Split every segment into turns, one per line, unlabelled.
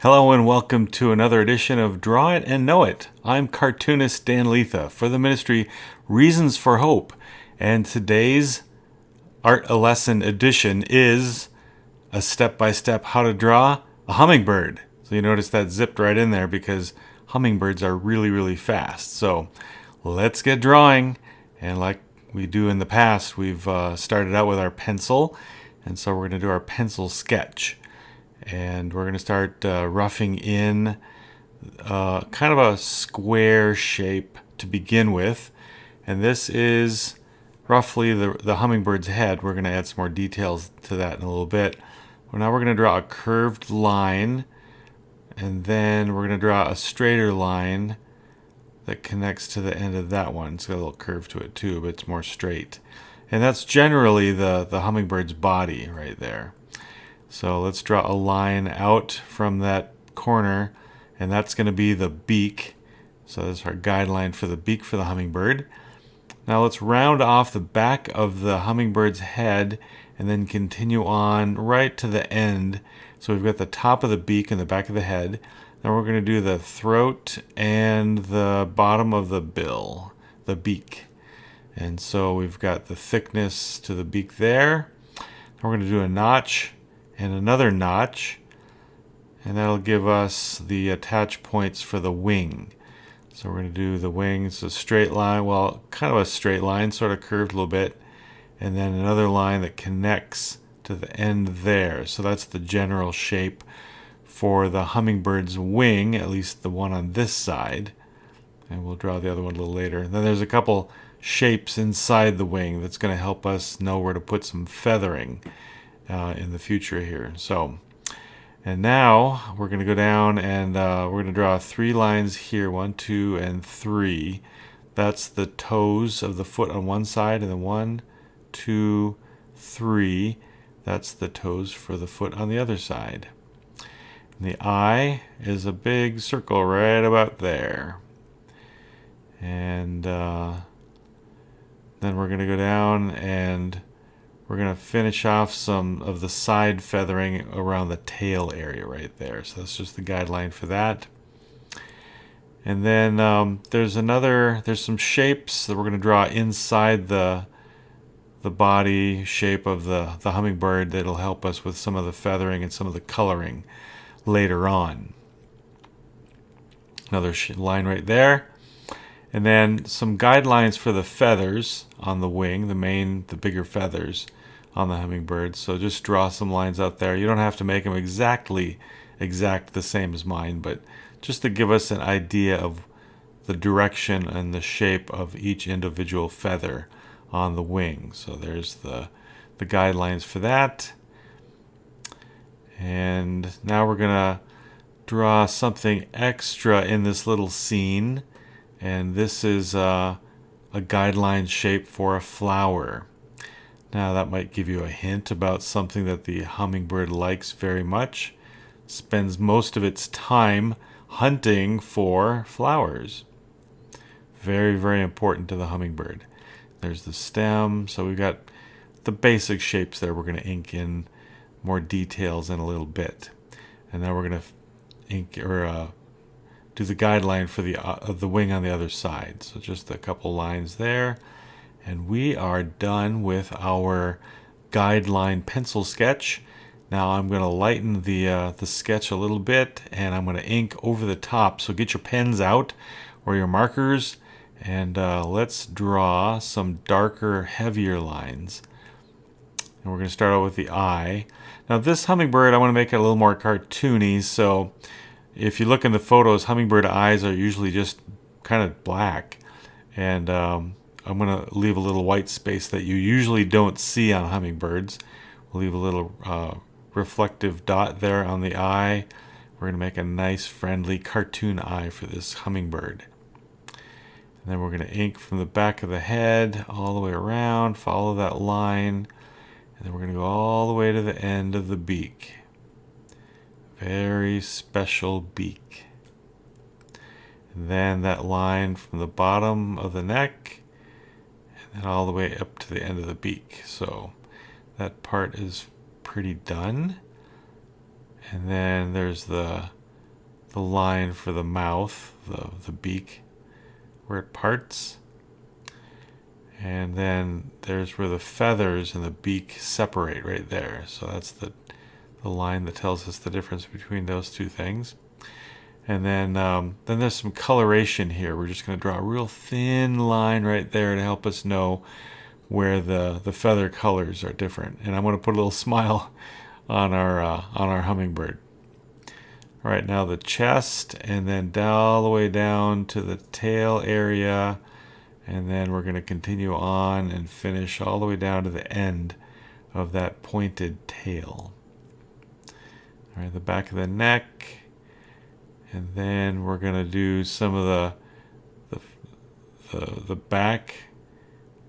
Hello and welcome to another edition of Draw It and Know It. I'm cartoonist Dan Letha for the ministry Reasons for Hope, and today's Art a Lesson edition is a step-by-step how to draw a hummingbird. So you notice that zipped right in there because hummingbirds are really fast. So let's get drawing, and like we do in the past, we've started out with our pencil, and so we're going to do our pencil sketch. And we're going to start roughing in kind of a square shape to begin with. And this is roughly the hummingbird's head. We're going to add some more details to that in a little bit. Well, now we're going to draw a curved line, and then we're going to draw a straighter line that connects to the end of that one. It's got a little curve to it too, but it's more straight. And that's generally the hummingbird's body right there. So let's draw a line out from that corner, and that's going to be the beak. So that's our guideline for the beak for the hummingbird. Now let's round off the back of the hummingbird's head and then continue on right to the end. So we've got the top of the beak and the back of the head. Then we're going to do the throat and the bottom of the bill, the beak. And so we've got the thickness to the beak there. We're going to do a notch and another notch, and that'll give us the attach points for the wing. So we're going to do the wings, a straight line, well, kind of a straight line, sort of curved a little bit, and then another line that connects to the end there. So that's the general shape for the hummingbird's wing, at least the one on this side, and we'll draw the other one a little later. And then there's a couple shapes inside the wing that's going to help us know where to put some feathering in the future here. So, and now we're going to go down and we're going to draw 3 lines here, 1, 2, and 3. That's the toes of the foot on one side, and then 1, 2, 3. That's the toes for the foot on the other side. And the eye is a big circle right about there. And then we're going to go down and we're going to finish off some of the side feathering around the tail area right there. So that's just the guideline for that. And then there's some shapes that we're going to draw inside the body shape of the hummingbird that'll help us with some of the feathering and some of the coloring later on. Another line right there. And then some guidelines for the feathers on the wing, the bigger feathers on the hummingbird. So just draw some lines out there. You don't have to make them exact the same as mine, but just to give us an idea of the direction and the shape of each individual feather on the wing. So there's the guidelines for that. And now we're going to draw something extra in this little scene. And this is a guideline shape for a flower. Now that might give you a hint about something that the hummingbird likes very much. Spends most of its time hunting for flowers. Very important to the hummingbird. There's the stem. So we've got the basic shapes there. We're going to ink in more details in a little bit. And now we're going to ink or do the guideline for the wing on the other side. So just a couple lines there, and we are done with our guideline pencil sketch. Now I'm going to lighten the sketch a little bit, and I'm going to ink over the top. So get your pens out or your markers, and let's draw some darker, heavier lines. And we're going to start out with the eye. Now this hummingbird, I want to make it a little more cartoony, so if you look in the photos, hummingbird eyes are usually just kind of black. And I'm going to leave a little white space that you usually don't see on hummingbirds. We'll leave a little reflective dot there on the eye. We're going to make a nice, friendly cartoon eye for this hummingbird. And then we're going to ink from the back of the head all the way around, follow that line. And then we're going to go all the way to the end of the beak. Very special beak. And then that line from the bottom of the neck and then all the way up to the end of the beak. So that part is pretty done. And then there's the the line for the mouth, the beak, where it parts. And then there's where the feathers and the beak separate right there. So that's the line that tells us the difference between those two things. And then there's some coloration here. We're just going to draw a real thin line right there to help us know where the feather colors are different. And I'm going to put a little smile on our hummingbird. All right, now the chest, and then all the way down to the tail area, and then we're going to continue on and finish all the way down to the end of that pointed tail. All right, the back of the neck, and then we're going to do some of the back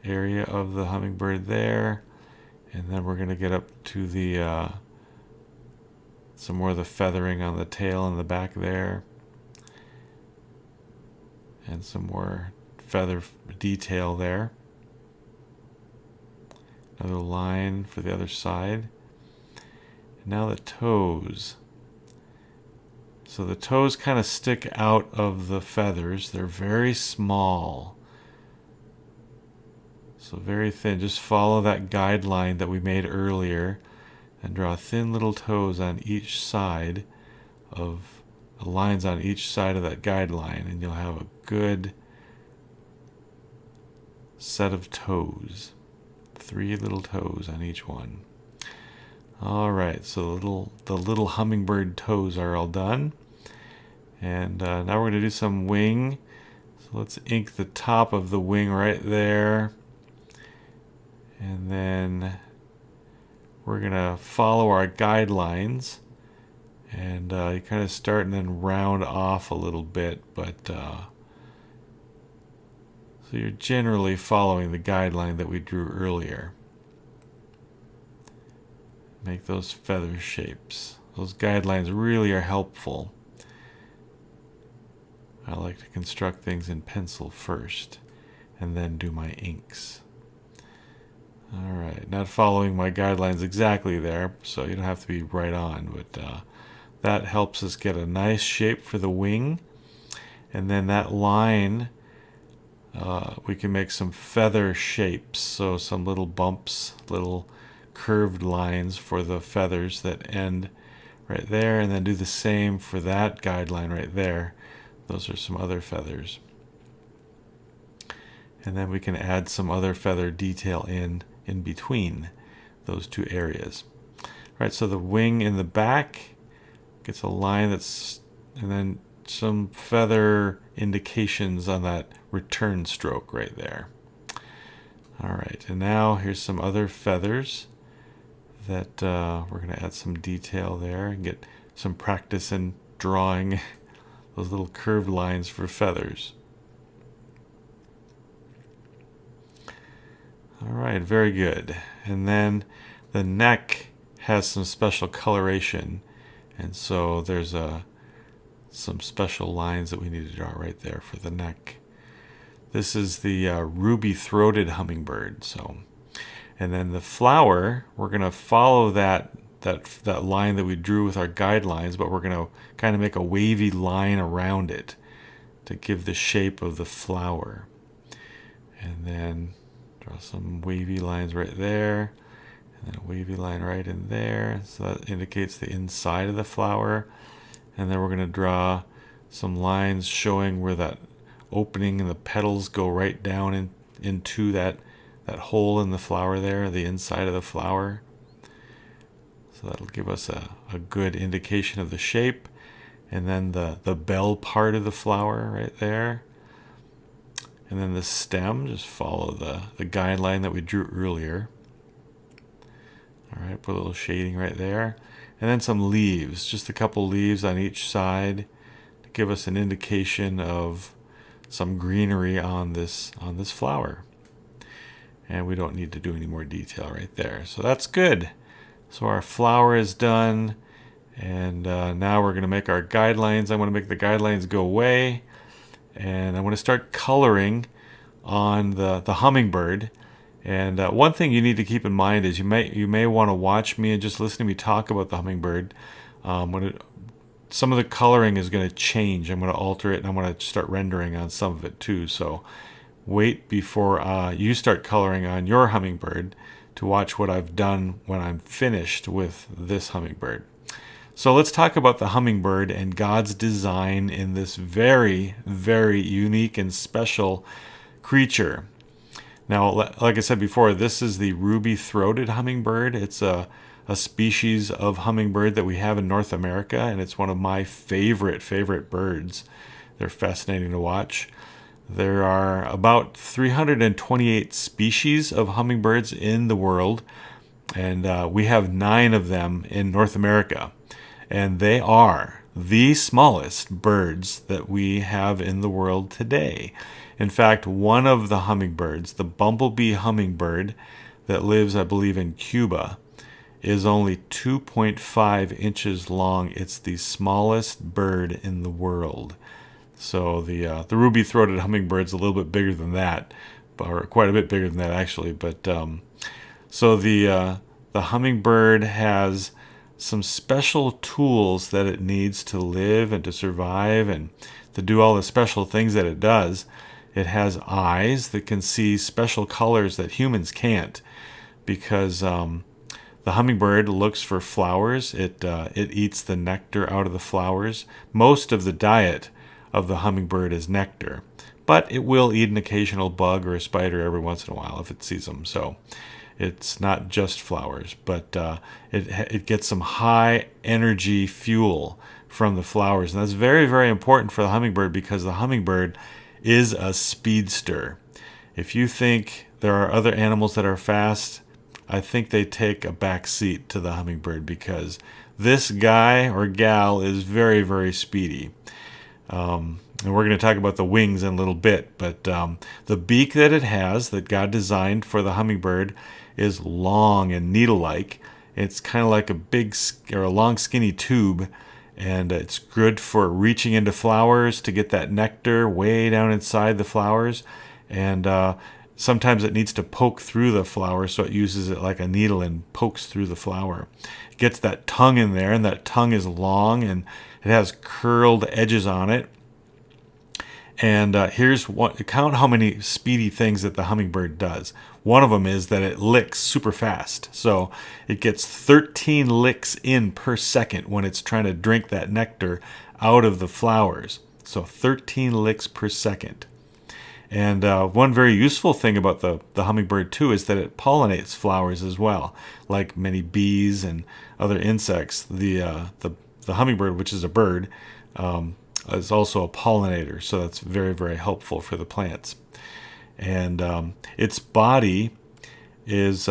area of the hummingbird there, and then we're going to get up to the some more of the feathering on the tail and the back there, and some more feather detail there. Another line for the other side. And now the toes. So the toes kind of stick out of the feathers. They're very small. So very thin. Just follow that guideline that we made earlier and draw thin little toes on each side of the lines on each side of that guideline, and you'll have a good set of toes. 3 little toes on each one. All right, so the little hummingbird toes are all done. And now we're going to do some wing. So let's ink the top of the wing right there. And then we're going to follow our guidelines. And you kind of start and then round off a little bit, but so you're generally following the guideline that we drew earlier. Make those feather shapes. Those guidelines really are helpful. I like to construct things in pencil first and then do my inks. Alright, not following my guidelines exactly there, so you don't have to be right on, but that helps us get a nice shape for the wing. And then that line, we can make some feather shapes, so some little bumps, little curved lines for the feathers that end right there, and then do the same for that guideline right there. Those are some other feathers. And then we can add some other feather detail in between those two areas. All right, so the wing in the back gets a line that's, and then some feather indications on that return stroke right there. All right, and now here's some other feathers that we're going to add some detail there and get some practice in drawing those little curved lines for feathers. All right, very good. And then the neck has some special coloration, and so there's some special lines that we need to draw right there for the neck. This is the ruby-throated hummingbird. So, and then the flower, we're going to follow that line that we drew with our guidelines, but we're going to kind of make a wavy line around it to give the shape of the flower. And then draw some wavy lines right there, and then a wavy line right in there. So that indicates the inside of the flower. And then we're going to draw some lines showing where that opening and the petals go right down into that hole in the flower there, the inside of the flower. So that'll give us a good indication of the shape. And then the bell part of the flower right there. And then the stem, just follow the guideline that we drew earlier. All right, put a little shading right there. And then some leaves, just a couple leaves on each side to give us an indication of some greenery on this flower. And we don't need to do any more detail right there. So that's good. So our flower is done. And now we're going to make our guidelines. I'm going to make the guidelines go away. And I'm going to start coloring on the hummingbird. And one thing you need to keep in mind is you may want to watch me and just listen to me talk about the hummingbird. some of the coloring is going to change. I'm going to alter it, and I'm going to start rendering on some of it too. So wait before you start coloring on your hummingbird to watch what I've done when I'm finished with this hummingbird. So let's talk about the hummingbird and God's design in this very, very unique and special creature. Now, like I said before, this is the ruby-throated hummingbird. It's a species of hummingbird that we have in North America, and it's one of my favorite birds. They're fascinating to watch. There are about 328 species of hummingbirds in the world, and we have 9 of them in North America. And they are the smallest birds that we have in the world today. In fact, one of the hummingbirds, the bumblebee hummingbird that lives, I believe, in Cuba, is only 2.5 inches long. It's the smallest bird in the world. So the ruby-throated hummingbird's a little bit bigger than that, or quite a bit bigger than that actually. But so the hummingbird has some special tools that it needs to live and to survive and to do all the special things that it does. It has eyes that can see special colors that humans can't, because the hummingbird looks for flowers. It eats the nectar out of the flowers. Most of the diet of the hummingbird is nectar, but it will eat an occasional bug or a spider every once in a while if it sees them. So it's not just flowers, but it gets some high energy fuel from the flowers. And that's very, very important for the hummingbird, because the hummingbird is a speedster. If you think there are other animals that are fast, I think they take a back seat to the hummingbird, because this guy or gal is very, very speedy. And we're going to talk about the wings in a little bit, but the beak that it has, that God designed for the hummingbird, is long and needle-like. It's kind of like a long skinny tube, and it's good for reaching into flowers to get that nectar way down inside the flowers. And sometimes it needs to poke through the flower, so it uses it like a needle and pokes through the flower. It gets that tongue in there, and that tongue is long, and it has curled edges on it. And count how many speedy things that the hummingbird does. One of them is that it licks super fast. So it gets 13 licks in per second when it's trying to drink that nectar out of the flowers. So 13 licks per second. And one very useful thing about the hummingbird too is that it pollinates flowers as well, like many bees and other insects. The hummingbird, which is a bird, is also a pollinator, so that's very, very helpful for the plants. And its body is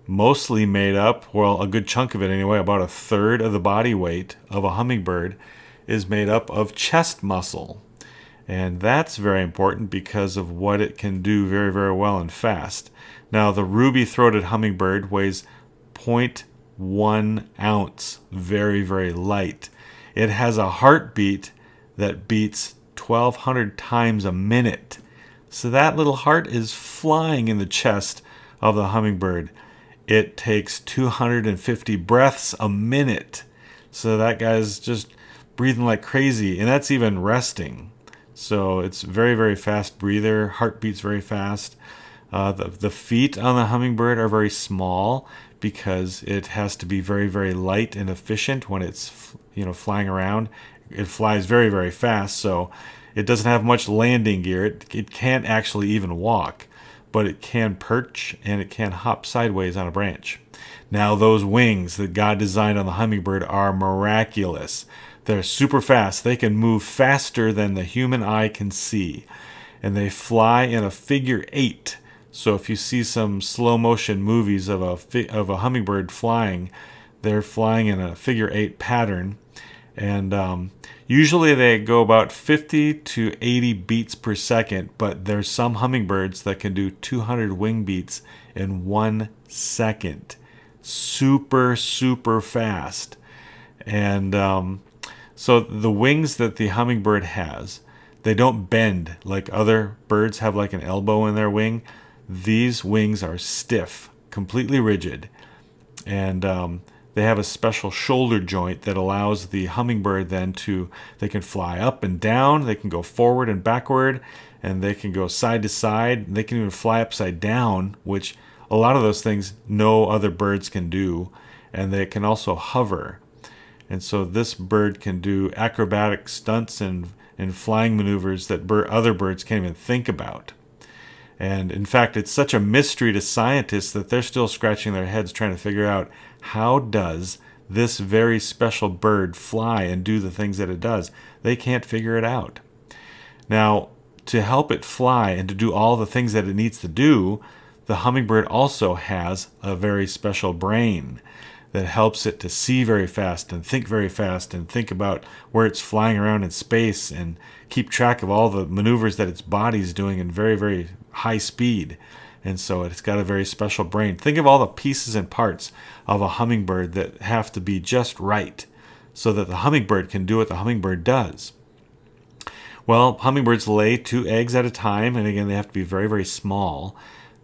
mostly made up, well, a good chunk of it anyway, about a third of the body weight of a hummingbird is made up of chest muscle. And that's very important because of what it can do very, very well and fast. Now, the ruby-throated hummingbird weighs 0.1 ounce, very, very light. It has a heartbeat that beats 1,200 times a minute. So that little heart is flying in the chest of the hummingbird. It takes 250 breaths a minute. So that guy's just breathing like crazy, and that's even resting. So it's very, very fast breather. Heart beats very fast. The feet on the hummingbird are very small because it has to be very, very light and efficient when it's flying around. It flies very, very fast, so it doesn't have much landing gear. It can't actually even walk, but it can perch and it can hop sideways on a branch. Now, those wings that God designed on the hummingbird are miraculous. They're super fast. They can move faster than the human eye can see, and they fly in a figure 8. So if you see some slow motion movies of a hummingbird flying, they're flying in a figure 8 pattern. And usually they go about 50 to 80 beats per second, but there's some hummingbirds that can do 200 wing beats in 1 second. Super, super fast. And so the wings that the hummingbird has, they don't bend like other birds have, like an elbow in their wing. These wings are stiff, completely rigid. And they have a special shoulder joint that allows the hummingbird then they can fly up and down, they can go forward and backward, and they can go side to side. They can even fly upside down, which a lot of those things no other birds can do. And they can also hover. And so this bird can do acrobatic stunts and flying maneuvers that other birds can't even think about. And in fact, it's such a mystery to scientists that they're still scratching their heads trying to figure out, how does this very special bird fly and do the things that it does? They can't figure it out. Now, to help it fly and to do all the things that it needs to do, the hummingbird also has a very special brain that helps it to see very fast and think about where it's flying around in space and keep track of all the maneuvers that its body's doing in very, very high speed. And so it's got a very special brain. Think of all the pieces and parts of a hummingbird that have to be just right so that the hummingbird can do what the hummingbird does. Well, hummingbirds lay 2 eggs at a time, and again, they have to be very, very small.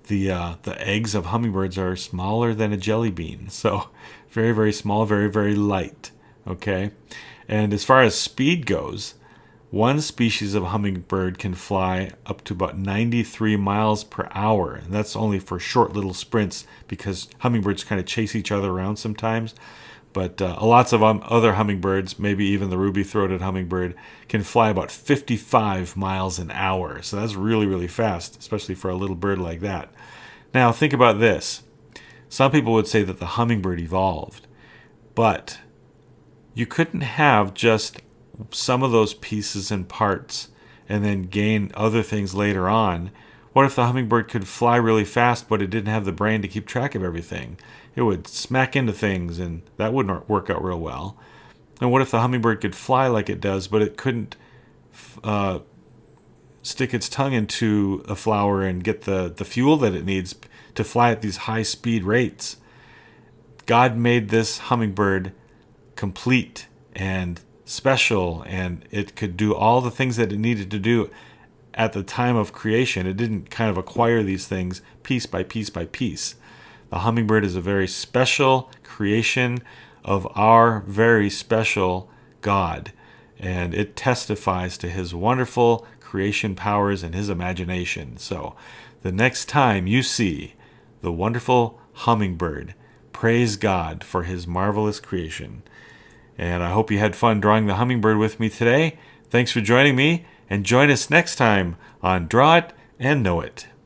The eggs of hummingbirds are smaller than a jelly bean, so very, very small, very, very light. Okay, and as far as speed goes, one species of hummingbird can fly up to about 93 miles per hour, and that's only for short little sprints because hummingbirds kind of chase each other around sometimes. But lots of other hummingbirds, maybe even the ruby-throated hummingbird, can fly about 55 miles an hour. So that's really, really fast, especially for a little bird like that. Now, think about this. Some people would say that the hummingbird evolved, but you couldn't have just some of those pieces and parts and then gain other things later on. What if the hummingbird could fly really fast, but it didn't have the brain to keep track of everything? It would smack into things, and that wouldn't work out real well. And what if the hummingbird could fly like it does, but it couldn't stick its tongue into a flower and get the fuel that it needs to fly at these high speed rates? God made this hummingbird complete and special, and it could do all the things that it needed to do at the time of creation. It didn't kind of acquire these things piece by piece by piece. The hummingbird is a very special creation of our very special God, and it testifies to his wonderful creation powers and his imagination. So the next time you see the wonderful hummingbird, praise God for his marvelous creation. And I hope you had fun drawing the hummingbird with me today. Thanks for joining me, and join us next time on Draw It and Know It.